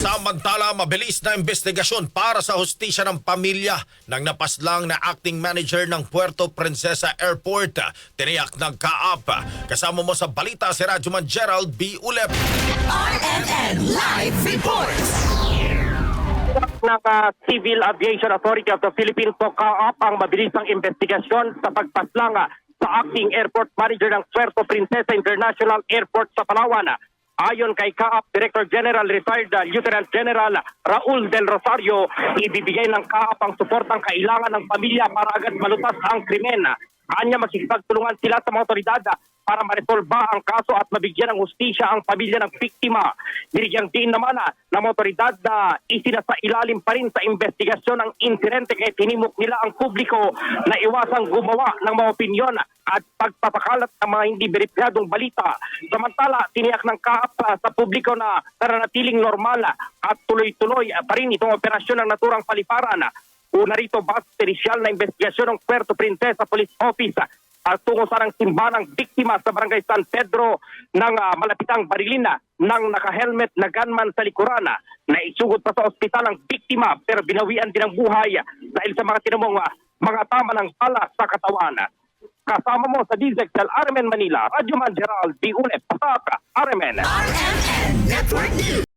Samantala, mabilis na investigasyon para sa hustisya ng pamilya ng napaslang na acting manager ng Puerto Princesa Airport. Tiniyak ng kaap. Kasama mo sa balita si Radyoman Gerald B. Ulep. RMN Live Reports. Ng Civil Aviation Authority of the Philippines o CAAP ang mabilisang investigasyon sa pagpaslang sa acting airport manager ng Puerto Princesa International Airport sa Palawan. Ayon kay CAAP Director General Retired Lieutenant General Raul Del Rosario, ibibigay ng CAAP ang suportang kailangan ng pamilya para agad malutas ang krimen. Anya makikipagtulungan sila sa mga otoridad para maresolba ang kaso at mabigyan ng hustisya ang pamilya ng biktima. Binigyang din naman ng mga otoridad na isinasailalim pa rin sa investigasyon ng insidente kaya tinimok nila ang publiko na iwasang gumawa ng mga opinyon at pagpapakalat ng mga hindi beripyadong balita. Samantala, tiniyak ng CAAP sa publiko na nananatiling normal at tuloy-tuloy pa rin itong operasyon ng naturang paliparan. Una rito, base perisyal na investigasyon ng Puerto Princesa Police Office tungo sa ng simbahan ng biktima sa barangay San Pedro ng malapitang Barilina ng naka-helmet na gunman sa likuran na isugod pa sa ospital ang biktima pero binawian din ang buhay dahil sa mga tinamong mga tama ng bala sa katawan. Kasama mo sa DZXL RMN Manila, Radyoman Gerald B. Ulep, Pasaka, RMN. RMN Network News.